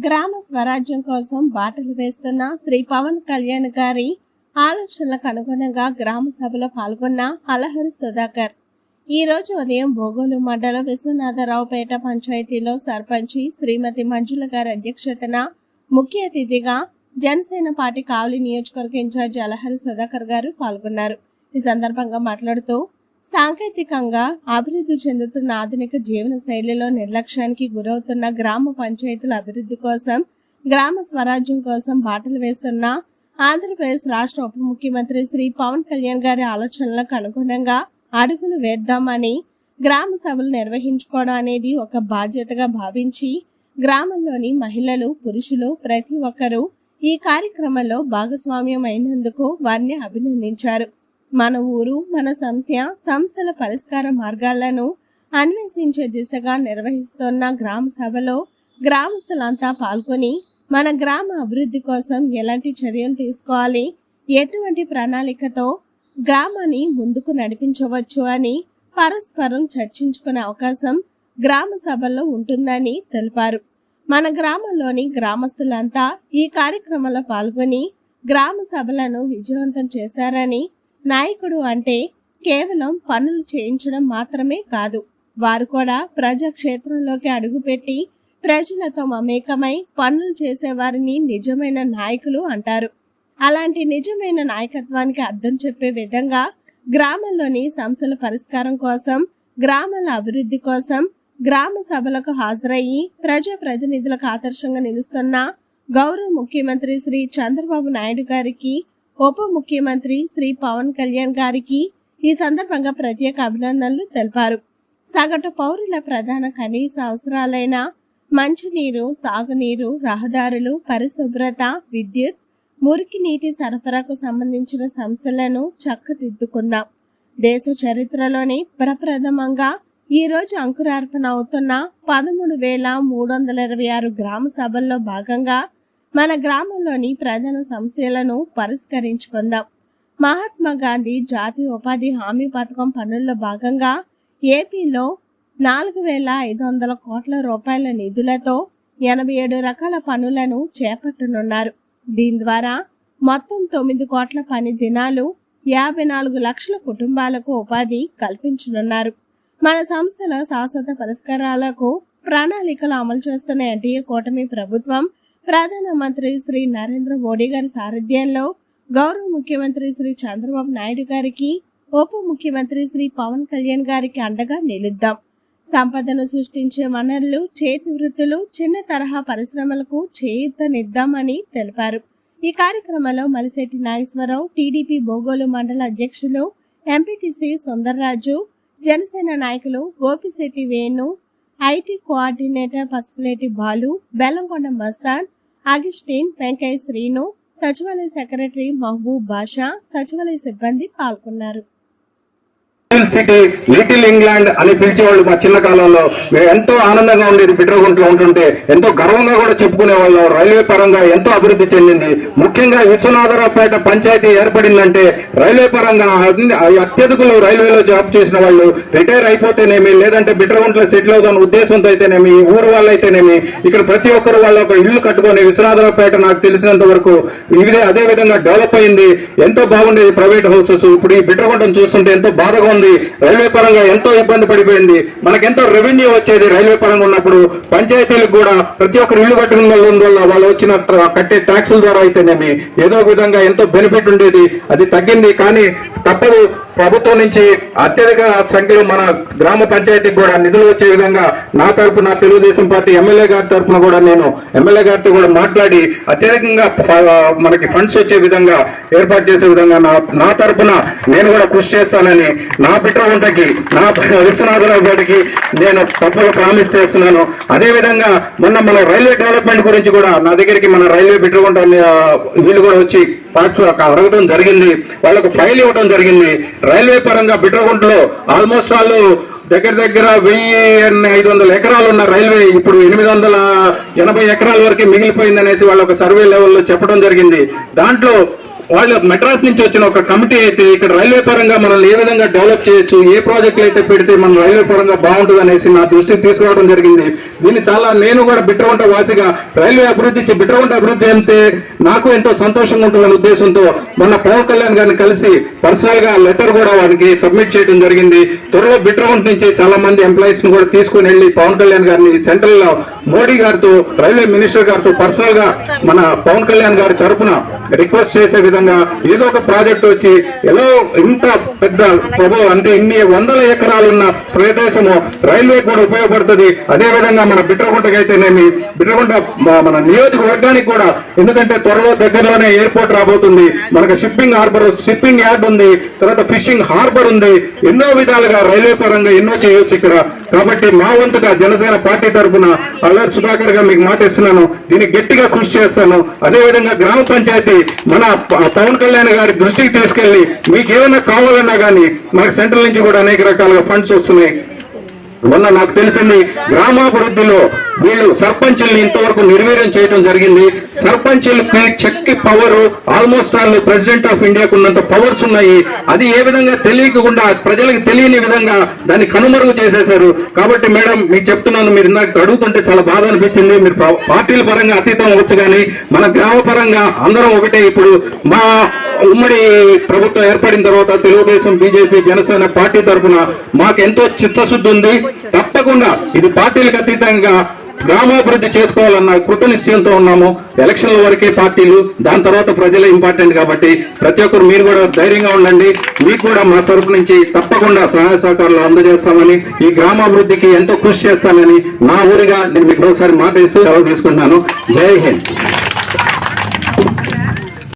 గ్రామ స్వరాజ్యం కోసం బాటలు వేస్తున్న శ్రీ పవన్ కళ్యాణ్ గారి ఆలోచనలకు అనుగుణంగా గ్రామ సభలో పాల్గొన్న అలహరి సుధాకర్ ఈ రోజు ఉదయం బోగోలు మండలం విశ్వనాథరావుపేట పంచాయతీలో సర్పంచి శ్రీమతి మంజుల గారి అధ్యక్షతన ముఖ్య అతిథిగా జనసేన పార్టీ కావలి నియోజకవర్గ ఇన్ఛార్జి అలహరి సుధాకర్ గారు పాల్గొన్నారు. ఈ సందర్భంగా మాట్లాడుతూ సాంకేతికంగా అభివృద్ధి చెందుతున్న ఆధునిక జీవన శైలిలో నిర్లక్ష్యానికి గురవుతున్న గ్రామ పంచాయతీల అభివృద్ధి కోసం గ్రామ స్వరాజ్యం కోసం బాటలు వేస్తున్న ఆంధ్రప్రదేశ్ రాష్ట్ర ఉప ముఖ్యమంత్రి శ్రీ పవన్ కళ్యాణ్ గారి ఆలోచనలకు అనుగుణంగా అడుగులు వేద్దామని గ్రామ సభలు నిర్వహించుకోవడం అనేది ఒక బాధ్యతగా భావించి గ్రామంలోని మహిళలు పురుషులు ప్రతి ఒక్కరూ ఈ కార్యక్రమంలో భాగస్వామ్యం అయినందుకు వారిని అభినందించారు. మన ఊరు మన సంస్థల పరిష్కార మార్గాలను అన్వేషించే దిశగా నిర్వహిస్తున్న గ్రామ సభలో గ్రామస్తులంతా పాల్గొని మన గ్రామ అభివృద్ధి కోసం ఎలాంటి చర్యలు తీసుకోవాలి, ఎటువంటి ప్రణాళికతో గ్రామాన్ని ముందుకు నడిపించవచ్చు అని పరస్పరం చర్చించుకునే అవకాశం గ్రామ సభల్లో ఉంటుందని తెలిపారు. మన గ్రామంలోని గ్రామస్తులంతా ఈ కార్యక్రమంలో పాల్గొని గ్రామ సభలను విజయవంతం చేశారని, నాయకుడు అంటే కేవలం పనులు చేయించడం మాత్రమే కాదు, వారు కూడా ప్రజాక్షేత్రంలోకి అడుగుపెట్టి ప్రజలతో మమేకమై పనులు చేసేవారిని నిజమైన నాయకులు అంటారు. అలాంటి నిజమైన నాయకత్వానికి అర్థం చెప్పే విధంగా గ్రామంలోని సమస్యల పరిష్కారం కోసం, గ్రామాల అభివృద్ధి కోసం గ్రామ సభలకు హాజరయ్యి ప్రజాప్రతినిధులకు ఆదర్శంగా నిలుస్తున్న గౌరవ ముఖ్యమంత్రి శ్రీ చంద్రబాబు నాయుడు గారికి, ఉప ముఖ్యమంత్రి శ్రీ పవన్ కళ్యాణ్ గారికి ఈ సందర్భంగా ప్రత్యేక అభినందనలు తెలిపారు. సగటు పౌరుల ప్రధాన కనీస అవసరాలైన మంచినీరు, సాగునీరు, రహదారులు, పరిశుభ్రత, విద్యుత్, మురికి నీటి సరఫరాకు సంబంధించిన సమస్యలను చక్కదిద్దుకుందాం. దేశ చరిత్రలోని ప్రప్రథమంగా ఈ రోజు అంకురార్పణ అవుతున్న 13,326 గ్రామ సభల్లో భాగంగా మన గ్రామంలోని ప్రధాన సమస్యలను పరిష్కరించుకుందాం. మహాత్మా గాంధీ జాతీయ ఉపాధి హామీ పథకం పనుల్లో భాగంగా ఏపీలో 4,500 కోట్ల రూపాయల నిధులతో 87 రకాల పనులను చేపట్టనున్నారు. దీని ద్వారా మొత్తం 9 కోట్ల పని దినాలు, 54 లక్షల కుటుంబాలకు ఉపాధి కల్పించనున్నారు. మన సంస్థల శాశ్వత పరిష్కారాలకు ప్రణాళికలు అమలు చేస్తున్న ఎన్డీఏ కూటమి ప్రభుత్వం ప్రధానమంత్రి శ్రీ నరేంద్ర మోడీ గారి సారథ్యంలో గౌరవ ముఖ్యమంత్రి శ్రీ చంద్రబాబు నాయుడు గారికి, ఉప ముఖ్యమంత్రి శ్రీ పవన్ కళ్యాణ్ గారికి అండగా నిలుద్దాం. సంపదను సృష్టించే వనరులు, చేతి వృత్తులు, చిన్న తరహా పరిశ్రమలకు చేయూతనిద్దామని తెలిపారు. ఈ కార్యక్రమంలో మలిశెట్టి నాగేశ్వరరావు, టీడీపీ బోగోలు మండల అధ్యక్షులు ఎంపీటీసీ సుందర్రాజు, జనసేన నాయకులు గోపిశెట్టి వేణు, ఐటీ కోఆర్డినేటర్ పసుపులేటి బాలు, బెల్లంకొండ మస్తాన్, అగిస్టిన్, వెంకయ్య శ్రీను, సచివాలయ సెక్రటరీ మహబూబ్ బాషా, సచివాలయ సిబ్బంది పాల్గొన్నారు. సిటీ, లిటిల్ ఇంగ్లాండ్ అని పిలిచేవాళ్ళు మా చిన్న కాలంలో. మేము ఎంతో ఆనందంగా ఉండేది. బిడ్రగుంటలో ఉంటుంటే ఎంతో గర్వంగా కూడా చెప్పుకునే వాళ్ళం. రైల్వే పరంగా ఎంతో అభివృద్ధి చెందింది. ముఖ్యంగా విశ్వనాథరావుపేట పంచాయతీ ఏర్పడిందంటే రైల్వే పరంగా అత్యధికులు రైల్వేలో జాబ్ చేసిన వాళ్ళు రిటైర్ అయిపోతేనేమి, లేదంటే బిడ్రగుంటలో సెటిల్ అవుతున్న ఉద్దేశంతో అయితేనేమి, ఈ ఊరు వాళ్ళు అయితేనేమి, ఇక్కడ ప్రతి ఒక్కరు వాళ్ళు ఒక ఇల్లు కట్టుకొని విశ్వనాథరావుపేట నాకు తెలిసినంత వరకు అదే విధంగా డెవలప్ అయింది. ఎంతో బాగుండేది ప్రైవేట్ హౌసెస్. ఇప్పుడు ఈ బిడ్రగుంటను చూస్తుంటే ఎంతో బాధగా ఉంది. రైల్వే పరంగా ఎంతో ఇబ్బంది పడిపోయింది. మనకెంతో రెవెన్యూ వచ్చేది రైల్వే పరంగా ఉన్నప్పుడు. పంచాయతీలకు కూడా ప్రతి ఒక్కరు ఇల్లు కట్టుకున్న వల్ల వాళ్ళు వచ్చిన కట్టే ట్యాక్సుల ద్వారా అయితేనేమి ఏదో విధంగా ఎంతో బెనిఫిట్ ఉండేది. అది తగ్గింది. కానీ తప్పదు, ప్రభుత్వం నుంచి అత్యధిక సంఖ్యలో మన గ్రామ పంచాయతీకి కూడా నిధులు వచ్చే విధంగా నా తరపున తెలుగుదేశం పార్టీ ఎమ్మెల్యే గారి తరపున కూడా నేను ఎమ్మెల్యే గారితో కూడా మాట్లాడి అత్యధికంగా మనకి ఫండ్స్ వచ్చే విధంగా ఏర్పాటు చేసే విధంగా నా తరపున నేను కూడా కృషి చేస్తానని నా బిడ్రగుంటకి, నా విశ్వనాథరావు గారికి నేను తప్పగా ప్రామిస్ చేస్తున్నాను. అదేవిధంగా మొన్న మన రైల్వే డెవలప్మెంట్ గురించి కూడా నా దగ్గరికి మన రైల్వే బిడ్రగుంట వీళ్ళు కూడా వచ్చి అడగడం జరిగింది. వాళ్ళకు ఫైల్ ఇవ్వడం జరిగింది. రైల్వే పరంగా బిడ్రగుంటలో ఆల్మోస్ట్ వాళ్ళు దగ్గర 1,500 ఎకరాలు ఉన్న రైల్వే ఇప్పుడు 880 ఎకరాల వరకు మిగిలిపోయిందనేసి వాళ్ళు ఒక సర్వే లెవెల్లో చెప్పడం జరిగింది. దాంట్లో వాళ్ళు మెడ్రాస్ నుంచి వచ్చిన ఒక కమిటీ అయితే ఇక్కడ రైల్వే పరంగా మనల్ని ఏ విధంగా డెవలప్ చేయొచ్చు, ఏ ప్రాజెక్టులు అయితే పెడితే మన రైల్వే పరంగా బాగుంటుంది అనేసి నా దృష్టికి తీసుకురావడం జరిగింది. దీన్ని చాలా నేను కూడా బిట్రగుంట వాసిగా రైల్వే అభివృద్ధి బిట్రగుంట అభివృద్ధి అంటే నాకు ఎంతో సంతోషంగా ఉంటుందనే ఉద్దేశంతో మొన్న పవన్ కళ్యాణ్ గారిని కలిసి పర్సనల్ గా లెటర్ కూడా వారికి సబ్మిట్ చేయడం జరిగింది. త్వరలో బిట్రగుంట నుంచి చాలా మంది ఎంప్లాయీస్ ని కూడా తీసుకుని వెళ్లి పవన్ కళ్యాణ్ గారిని సెంట్రల్ లో మోడీ గారితో రైల్వే మినిస్టర్ గారితో పర్సనల్ గా మన పవన్ కళ్యాణ్ గారి తరఫున రిక్వెస్ట్ చేసే విధంగా ఏదో ఒక ప్రాజెక్ట్ వచ్చి ఎలా ఇంత పెద్ద ప్రభావం అంటే ఇన్ని వందల ఎకరాలున్న ప్రదేశము రైల్వే కూడా ఉపయోగపడుతుంది. అదే విధంగా మన బిట్రగుంటకి అయితేనేమి బిట్రగుంట మన నియోజకవర్గానికి కూడా, ఎందుకంటే త్వరలో దగ్గరలోనే ఎయిర్పోర్ట్ రాబోతుంది, మనకు షిప్పింగ్ యార్డ్ ఉంది, తర్వాత ఫిషింగ్ హార్బర్ ఉంది, ఎన్నో విధాలుగా రైల్వే పరంగా ఎన్నో చేయొచ్చు ఇక్కడ. కాబట్టి మా వంతుగా జనసేన పార్టీ తరఫున అల్లూరి సుధాకర్ గా మీకు మాట ఇస్తున్నాను, దీనికి గట్టిగా కృషి చేస్తాను. అదేవిధంగా గ్రామ పంచాయతీ మన పవన్ కళ్యాణ్ గారి దృష్టికి తీసుకెళ్లి మీకు ఏమైనా కావాలన్నా కానీ మనకు సెంట్రల్ నుంచి కూడా అనేక రకాలుగా ఫండ్స్ వస్తున్నాయి. మొన్న నాకు తెలిసింది గ్రామాభివృద్ధిలో వీళ్ళు సర్పంచుల్ని ఇంతవరకు నిర్వీర్యం చేయడం జరిగింది. సర్పంచులకి చెక్కి power almost all president of ఇండియాకు ఉన్నంత పవర్స్ ఉన్నాయి. అది ఏ విధంగా తెలియకుండా ప్రజలకు తెలియని విధంగా దాన్ని కనుమరుగు చేసేశారు. కాబట్టి మేడం మీకు చెప్తున్నాను, మీరు ఇందాక అడుగుతుంటే చాలా బాధ అనిపించింది. మీరు పార్టీల పరంగా అతీతం అవ్వచ్చు కానీ మన గ్రామ పరంగా అందరం ఒకటే. ఇప్పుడు మా ఉమ్మడి ప్రభుత్వం ఏర్పడిన తర్వాత తెలుగుదేశం, బీజేపీ, జనసేన పార్టీ తరఫున మాకు ఎంతో చిత్తశుద్ధి ఉంది. తప్పకుండా ఇది పార్టీలకు అతీతంగా గ్రామాభివృద్ధి చేసుకోవాలన్న కృత నిశ్చయంతో ఉన్నాము. ఎలక్షన్ల వరకే పార్టీలు, దాని తర్వాత ప్రజలే ఇంపార్టెంట్. కాబట్టి ప్రతి ఒక్కరు మీరు కూడా ధైర్యంగా ఉండండి. మీకు కూడా మా తరఫు నుంచి తప్పకుండా సహాయ సహకారాలు అందజేస్తామని, ఈ గ్రామాభివృద్ధికి ఎంతో కృషి చేస్తానని నా ఊరిగా నేను మీకు ఒకసారి మాట ఇస్తూ సెలవు తీసుకుంటున్నాను. జై హింద్.